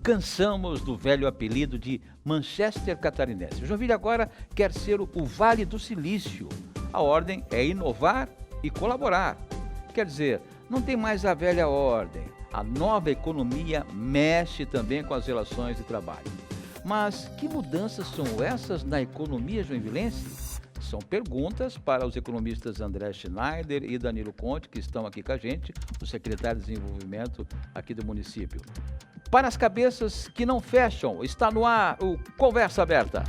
cansamos do velho apelido de Manchester catarinense. Joinville agora quer ser o Vale do Silício. A ordem é inovar e colaborar. Quer dizer, não tem mais a velha ordem. A nova economia mexe também com as relações de trabalho. Mas que mudanças são essas na economia joinvilense? São perguntas para os economistas André Schneider e Danilo Conte, que estão aqui com a gente, o secretário de Desenvolvimento aqui do município. Para as cabeças que não fecham, está no ar o Conversa Aberta.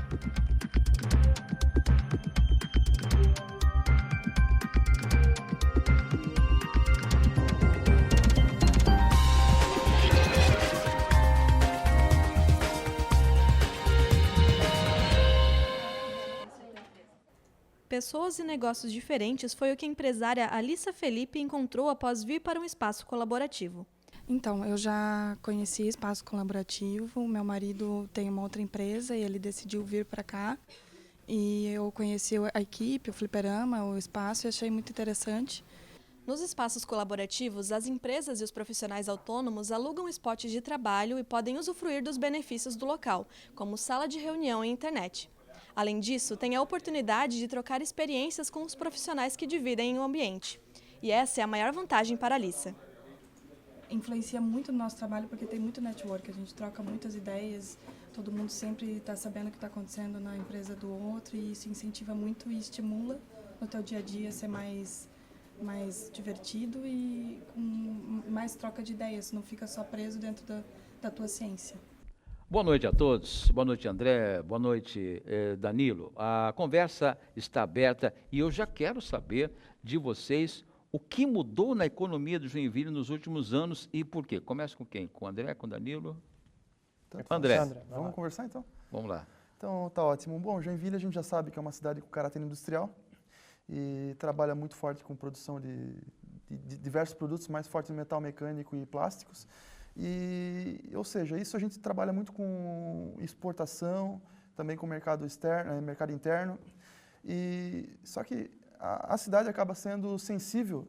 Pessoas e negócios diferentes foi o que a empresária Alissa Felipe encontrou após vir para um espaço colaborativo. Então, eu já conheci espaço colaborativo, meu marido tem uma outra empresa e ele decidiu vir para cá. E eu conheci a equipe, o fliperama, o espaço e achei muito interessante. Nos espaços colaborativos, as empresas e os profissionais autônomos alugam spots de trabalho e podem usufruir dos benefícios do local, como sala de reunião e internet. Além disso, tem a oportunidade de trocar experiências com os profissionais que dividem o ambiente. E essa é a maior vantagem para a Alissa. Influencia muito no nosso trabalho porque tem muito network, a gente troca muitas ideias, todo mundo sempre está sabendo o que está acontecendo na empresa do outro e isso incentiva muito e estimula no teu dia a dia ser mais divertido e com mais troca de ideias, não fica só preso dentro da tua ciência. Boa noite a todos, boa noite André, boa noite Danilo. A conversa está aberta e eu já quero saber de vocês o que mudou na economia do Joinville nos últimos anos e por quê? Começa com quem? Com o André, com o Danilo? André. Vamos conversar então? Vamos lá. Então, tá ótimo. Bom, Joinville a gente já sabe que é uma cidade com caráter industrial e trabalha muito forte com produção de diversos produtos, mais forte em metal mecânico e plásticos. Ou seja, isso a gente trabalha muito com exportação, também com mercado externo, mercado interno. Só que a cidade acaba sendo sensível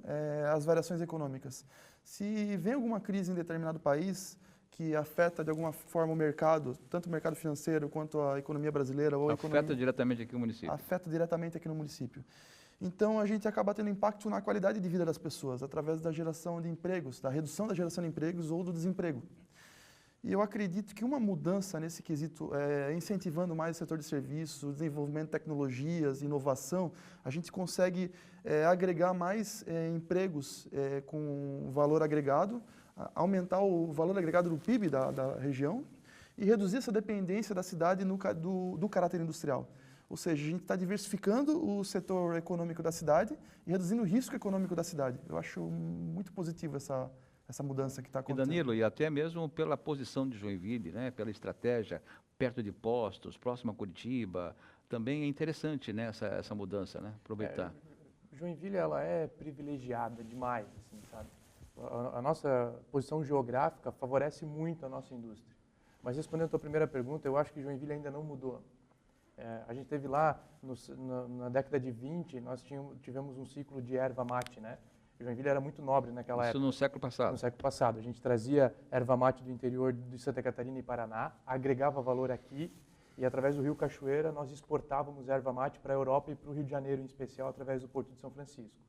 às variações econômicas. Se vem alguma crise em determinado país que afeta de alguma forma o mercado, tanto o mercado financeiro quanto a economia brasileira ou afeta diretamente aqui no município. Afeta diretamente aqui no município. Então, a gente acaba tendo impacto na qualidade de vida das pessoas, através da geração de empregos, da redução da geração de empregos ou do desemprego. E eu acredito que uma mudança nesse quesito, incentivando mais o setor de serviços, o desenvolvimento de tecnologias, inovação, a gente consegue agregar mais empregos com valor agregado, aumentar o valor agregado do PIB da região e reduzir essa dependência da cidade do caráter industrial. Ou seja, a gente está diversificando o setor econômico da cidade e reduzindo o risco econômico da cidade. Eu acho muito positivo essa mudança que está acontecendo. E Danilo, e até mesmo pela posição de Joinville, né, pela estratégia, perto de postos, próximo a Curitiba, também é interessante, né, essa mudança, né, aproveitar. Joinville ela é privilegiada demais, assim, sabe? A nossa posição geográfica favorece muito a nossa indústria. Mas respondendo a tua primeira pergunta, eu acho que Joinville ainda não mudou. A gente teve lá, na década de 20, nós tivemos um ciclo de erva mate, né? Joinville era muito nobre naquela época. Isso no século passado? No século passado. A gente trazia erva mate do interior de Santa Catarina e Paraná, agregava valor aqui e através do Rio Cachoeira nós exportávamos erva mate para a Europa e para o Rio de Janeiro em especial, através do Porto de São Francisco.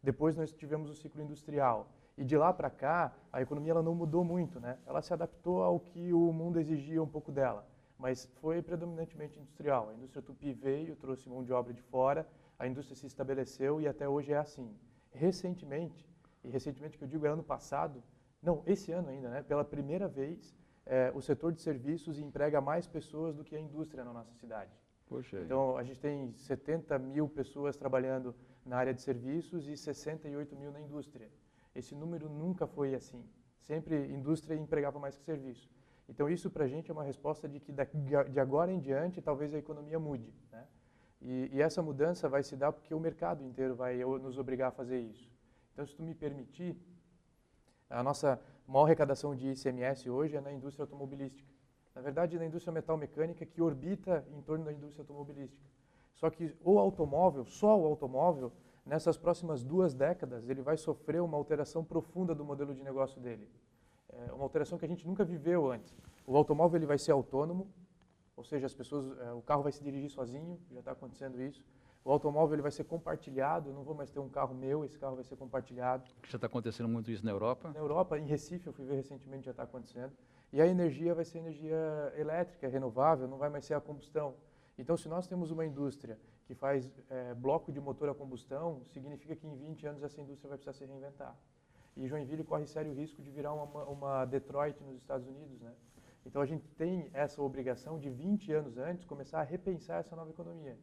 Depois nós tivemos o ciclo industrial e de lá para cá a economia ela não mudou muito, né? Ela se adaptou ao que o mundo exigia um pouco dela. Mas foi predominantemente industrial. A indústria Tupi veio, trouxe mão de obra de fora, a indústria se estabeleceu e até hoje é assim. Recentemente que eu digo é ano passado, não, esse ano ainda, né, pela primeira vez, o setor de serviços emprega mais pessoas do que a indústria na nossa cidade. Poxa. Então, a gente tem 70 mil pessoas trabalhando na área de serviços e 68 mil na indústria. Esse número nunca foi assim. Sempre indústria empregava mais que serviço. Então, isso para a gente é uma resposta de que de agora em diante talvez a economia mude, né? E essa mudança vai se dar porque o mercado inteiro vai nos obrigar a fazer isso. Então, se tu me permitir, a nossa maior arrecadação de ICMS hoje é na indústria automobilística. Na verdade, na indústria metal-mecânica que orbita em torno da indústria automobilística. Só que só o automóvel, nessas próximas 2 décadas, ele vai sofrer uma alteração profunda do modelo de negócio dele. Uma alteração que a gente nunca viveu antes. O automóvel ele vai ser autônomo, ou seja, as pessoas, o carro vai se dirigir sozinho, já está acontecendo isso. O automóvel ele vai ser compartilhado, eu não vou mais ter um carro meu, esse carro vai ser compartilhado. Já está acontecendo muito isso na Europa? Na Europa, em Recife, eu fui ver recentemente, já está acontecendo. E a energia vai ser energia elétrica, renovável, não vai mais ser a combustão. Então, se nós temos uma indústria que faz bloco de motor a combustão, significa que em 20 anos essa indústria vai precisar se reinventar. E Joinville corre sério risco de virar uma Detroit nos Estados Unidos, né? Então, a gente tem essa obrigação de 20 anos antes começar a repensar essa nova economia.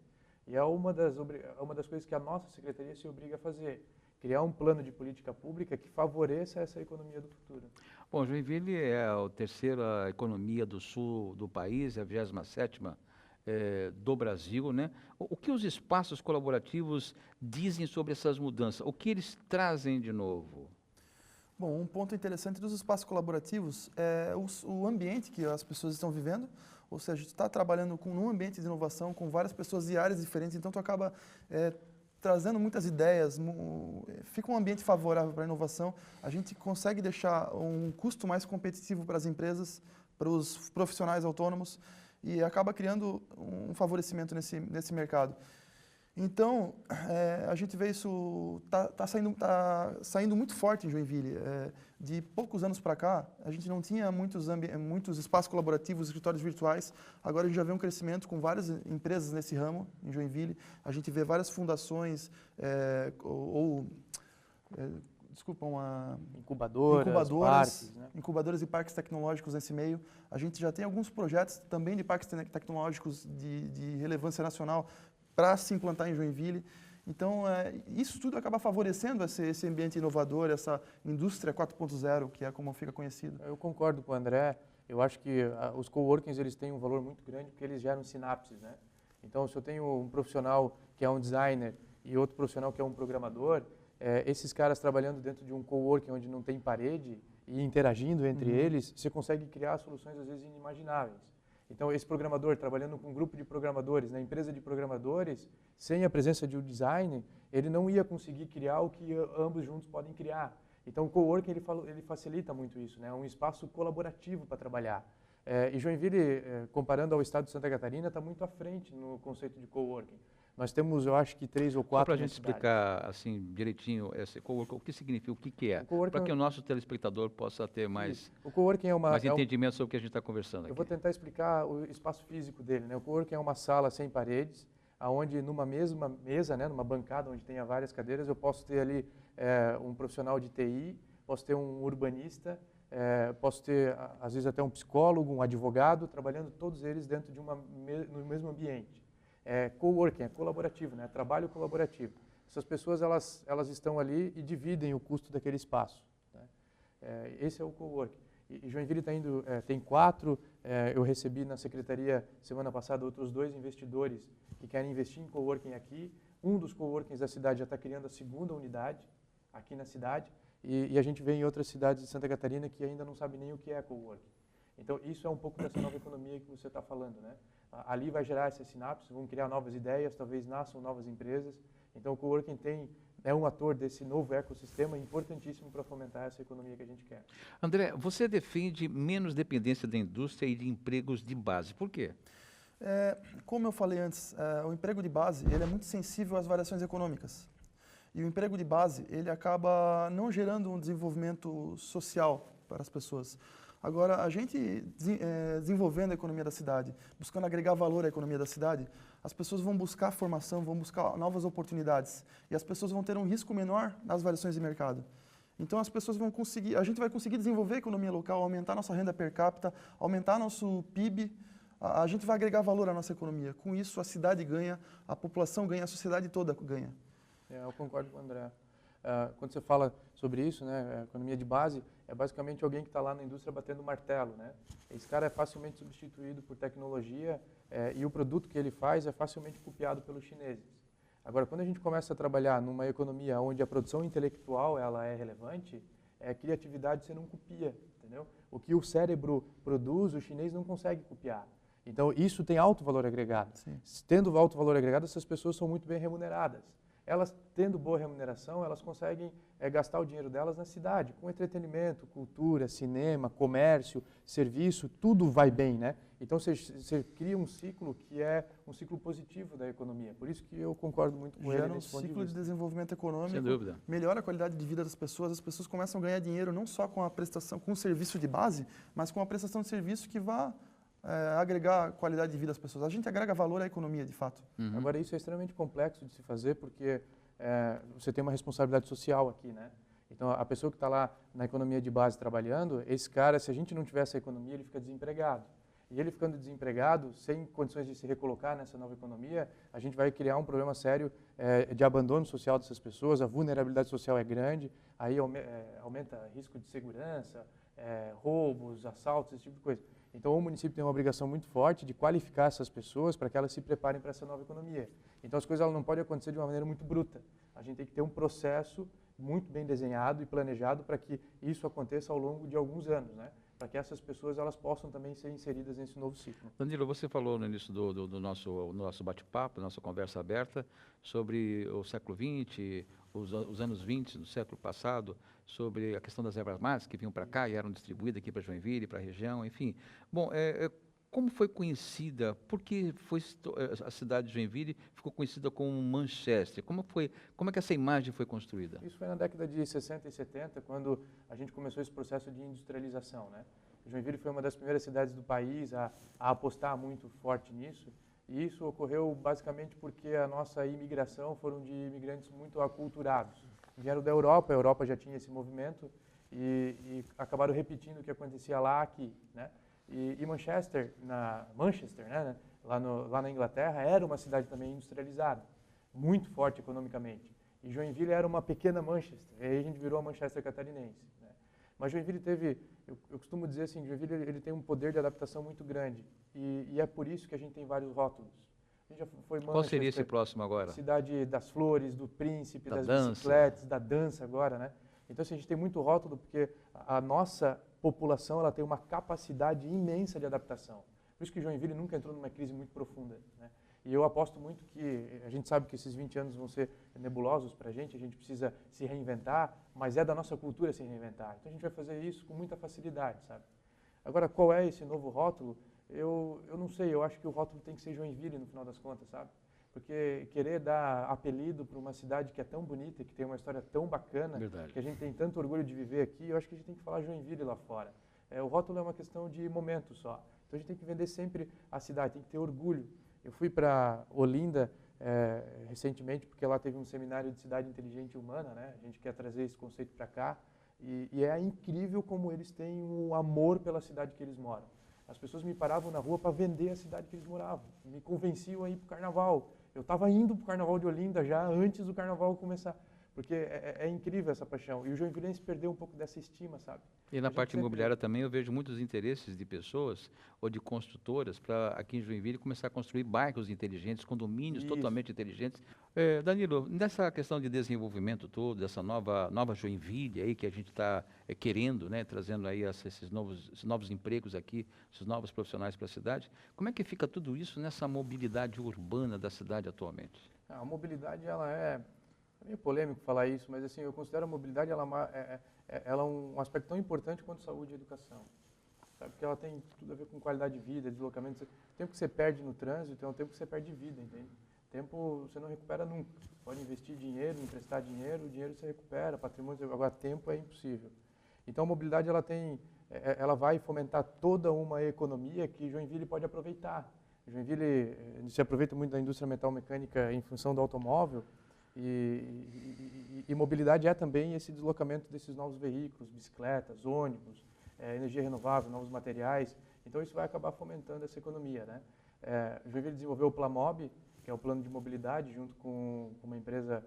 E é uma das coisas que a nossa secretaria se obriga a fazer, criar um plano de política pública que favoreça essa economia do futuro. Bom, Joinville é a terceira economia do sul do país, é a 27ª do Brasil, né? O que os espaços colaborativos dizem sobre essas mudanças? O que eles trazem de novo? Bom, um ponto interessante dos espaços colaborativos é o ambiente que as pessoas estão vivendo, ou seja, a gente está trabalhando num ambiente de inovação com várias pessoas de áreas diferentes, então tu acaba trazendo muitas ideias, fica um ambiente favorável para a inovação, a gente consegue deixar um custo mais competitivo para as empresas, para os profissionais autônomos e acaba criando um favorecimento nesse mercado. Então, a gente vê isso, tá saindo muito forte em Joinville. De poucos anos para cá, a gente não tinha muitos espaços colaborativos, escritórios virtuais. Agora a gente já vê um crescimento com várias empresas nesse ramo em Joinville. A gente vê várias fundações incubadoras e parques tecnológicos nesse meio. A gente já tem alguns projetos também de parques tecnológicos de relevância nacional para se implantar em Joinville. Então, isso tudo acaba favorecendo esse ambiente inovador, essa indústria 4.0, que é como fica conhecido. Eu concordo com o André. Eu acho que os coworkings eles têm um valor muito grande porque eles geram sinapses, né? Então, se eu tenho um profissional que é um designer e outro profissional que é um programador, esses caras trabalhando dentro de um coworking onde não tem parede e interagindo entre eles, você consegue criar soluções às vezes inimagináveis. Então, esse programador trabalhando com um grupo de programadores, na empresa de programadores, sem a presença de um design, ele não ia conseguir criar o que ambos juntos podem criar. Então, o coworking ele facilita muito isso, né? É um espaço colaborativo para trabalhar. E Joinville, comparando ao estado de Santa Catarina, está muito à frente no conceito de coworking. Nós temos, eu acho que 3 ou 4 Só para a gente explicar assim direitinho esse coworking, o que significa, o que é, para que o nosso telespectador possa ter mais entendimento sobre o que a gente está conversando aqui. Eu vou tentar explicar o espaço físico dele, né? O coworking é uma sala sem paredes, onde numa mesma mesa, né, numa bancada onde tenha várias cadeiras, eu posso ter ali um profissional de TI, posso ter um urbanista, posso ter às vezes até um psicólogo, um advogado, trabalhando todos eles dentro de no mesmo ambiente. Coworking, é colaborativo, né? Trabalho colaborativo. Essas pessoas elas estão ali e dividem o custo daquele espaço, né? Esse é o coworking. E Joinville tem 4, eu recebi na secretaria semana passada outros 2 investidores que querem investir em coworking aqui. Um dos coworkings da cidade já está criando a 2ª unidade aqui na cidade e a gente vê em outras cidades de Santa Catarina que ainda não sabe nem o que é coworking. Então, isso é um pouco dessa nova economia que você está falando, né? Ali vai gerar essas sinapses, vão criar novas ideias, talvez nasçam novas empresas. Então, o coworking é um ator desse novo ecossistema importantíssimo para fomentar essa economia que a gente quer. André, você defende menos dependência da indústria e de empregos de base. Por quê? Como eu falei antes, o emprego de base ele é muito sensível às variações econômicas. E o emprego de base ele acaba não gerando um desenvolvimento social para as pessoas. Agora, a gente desenvolvendo a economia da cidade, buscando agregar valor à economia da cidade, as pessoas vão buscar formação, vão buscar novas oportunidades e as pessoas vão ter um risco menor nas variações de mercado. Então, a gente vai conseguir desenvolver a economia local, aumentar nossa renda per capita, aumentar nosso PIB, a gente vai agregar valor à nossa economia. Com isso, a cidade ganha, a população ganha, a sociedade toda ganha. Eu concordo com o André. Quando você fala sobre isso, né, economia de base, é basicamente alguém que está lá na indústria batendo martelo, né? Esse cara é facilmente substituído por tecnologia e o produto que ele faz é facilmente copiado pelos chineses. Agora, quando a gente começa a trabalhar numa economia onde a produção intelectual ela é relevante, criatividade você não copia, entendeu? O que o cérebro produz, o chinês não consegue copiar. Então, isso tem alto valor agregado. Sim. Tendo alto valor agregado, essas pessoas são muito bem remuneradas. elas tendo boa remuneração, elas conseguem gastar o dinheiro delas na cidade, com entretenimento, cultura, cinema, comércio, serviço, tudo vai bem, né? Então você cria um ciclo que é um ciclo positivo da economia. Por isso que eu concordo muito com ele Gera um nesse ponto de ciclo de vista. desenvolvimento econômico, Sem dúvida. melhora a qualidade de vida das pessoas, as pessoas começam a ganhar dinheiro não só com a prestação, com o serviço de base, mas com a prestação de serviço que vá agregar qualidade de vida às pessoas. A gente agrega valor à economia, de fato. Uhum. Agora, isso é extremamente complexo de se fazer porque você tem uma responsabilidade social aqui, né? Então, a pessoa que está lá na economia de base trabalhando, esse cara, se a gente não tiver essa economia, ele fica desempregado. E ele ficando desempregado, sem condições de se recolocar nessa nova economia, a gente vai criar um problema sério de abandono social dessas pessoas, a vulnerabilidade social é grande, aí aumenta risco de segurança, roubos, assaltos, esse tipo de coisa. Então, o município tem uma obrigação muito forte de qualificar essas pessoas para que elas se preparem para essa nova economia. Então, as coisas não podem acontecer de uma maneira muito bruta. A gente tem que ter um processo muito bem desenhado e planejado para que isso aconteça ao longo de alguns anos, né? Para que essas pessoas elas possam também ser inseridas nesse novo ciclo. Danilo, você falou no início do nosso bate-papo, nossa conversa aberta, sobre o século XX, os anos 20 do século passado, sobre a questão das ervas mágicas que vinham para cá e eram distribuídas aqui para Joinville, para a região, enfim. Bom, como foi conhecida, por que a cidade de Joinville ficou conhecida como Manchester? Como é que essa imagem foi construída? Isso foi na década de 60 e 70, quando a gente começou esse processo de industrialização, né? Joinville foi uma das primeiras cidades do país a apostar muito forte nisso, e isso ocorreu basicamente porque a nossa imigração foram de imigrantes muito aculturados. Vieram da Europa, a Europa já tinha esse movimento, e acabaram repetindo o que acontecia lá aqui, né? E Manchester, né, lá na Inglaterra, era uma cidade também industrializada, muito forte economicamente. E Joinville era uma pequena Manchester, e aí a gente virou a Manchester catarinense, né? Mas Joinville teve, eu costumo dizer assim, Joinville ele tem um poder de adaptação muito grande, e é por isso que a gente tem vários rótulos. A gente já foi Manchester, Qual seria esse próximo agora? Cidade das flores, do príncipe, das dança. bicicletas, da dança agora, né? Então, assim, a gente tem muito rótulo porque a nossa população ela tem uma capacidade imensa de adaptação. Por isso que Joinville nunca entrou numa crise muito profunda, né? E eu aposto muito que, a gente sabe que esses 20 anos vão ser nebulosos para a gente precisa se reinventar, mas é da nossa cultura se reinventar. Então, a gente vai fazer isso com muita facilidade, sabe? Agora, qual é esse novo rótulo? Eu não sei, eu acho que o rótulo tem que ser Joinville no final das contas, sabe? Porque querer dar apelido para uma cidade que é tão bonita, que tem uma história tão bacana, Verdade. que a gente tem tanto orgulho de viver aqui, eu acho que a gente tem que falar Joinville lá fora. O rótulo é uma questão de momento só. Então a gente tem que vender sempre a cidade, tem que ter orgulho. Eu fui para Olinda recentemente, porque lá teve um seminário de cidade inteligente e humana, né? A gente quer trazer esse conceito para cá. E é incrível como eles têm um amor pela cidade que eles moram. As pessoas me paravam na rua para vender a cidade que eles moravam. Me convenciam a ir para o carnaval. Eu estava indo para o Carnaval de Olinda já antes do Carnaval começar, porque é incrível essa paixão. E o joinvilense perdeu um pouco dessa estima, sabe? E na parte imobiliária também eu vejo muitos interesses de pessoas ou de construtoras para aqui em Joinville começar a construir bairros inteligentes, condomínios totalmente inteligentes. Danilo, nessa questão de desenvolvimento todo, dessa nova Joinville aí que a gente está querendo, né, trazendo aí esses novos empregos aqui, esses novos profissionais para a cidade, como é que fica tudo isso nessa mobilidade urbana da cidade atualmente? A mobilidade, ela é meio polêmico falar isso, mas assim, eu considero a mobilidade ela é um aspecto tão importante quanto saúde e educação. Sabe? Porque ela tem tudo a ver com qualidade de vida, deslocamento. O tempo que você perde no trânsito é o tempo que você perde de vida, entende? Tempo você não recupera nunca. Você pode investir dinheiro, emprestar dinheiro, o dinheiro você recupera, patrimônio, agora tempo é impossível. Então a mobilidade ela vai fomentar toda uma economia que Joinville pode aproveitar. Joinville se aproveita muito da indústria metal-mecânica em função do automóvel, e mobilidade é também esse deslocamento desses novos veículos, bicicletas, ônibus, energia renovável, novos materiais. Então isso vai acabar fomentando essa economia, né? Joinville desenvolveu o Plamob, que é o plano de mobilidade, junto com uma empresa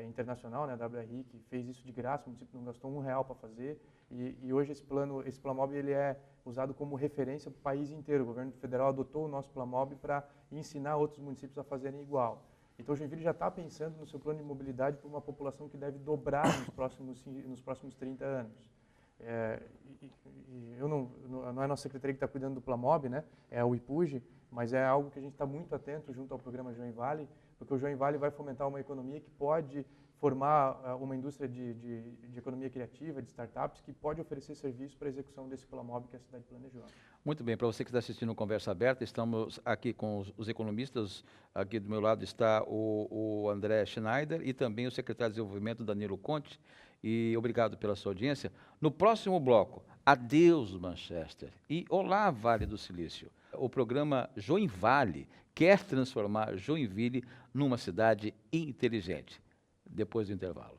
internacional, né, a WRI, que fez isso de graça, o município não gastou R$1 para fazer, e hoje esse Plamob ele é usado como referência para o país inteiro. O governo federal adotou o nosso Plamob para ensinar outros municípios a fazerem igual. Então, o Joinville já está pensando no seu plano de mobilidade para uma população que deve dobrar nos próximos 30 anos. Não é a nossa secretaria que está cuidando do Plamob, né? É o IPUG, mas é algo que a gente está muito atento junto ao programa Join Valley, porque o Join Valley vai fomentar uma economia que pode formar uma indústria de economia criativa, de startups, que pode oferecer serviço para a execução desse Plamóvel que a cidade planejou. Muito bem, para você que está assistindo Conversa Aberta, estamos aqui com os economistas. Aqui do meu lado está o André Schneider e também o secretário de Desenvolvimento, Danilo Conte. E obrigado pela sua audiência. No próximo bloco, adeus Manchester e olá Vale do Silício. O programa Join Valley quer transformar Joinville numa cidade inteligente. Depois do intervalo.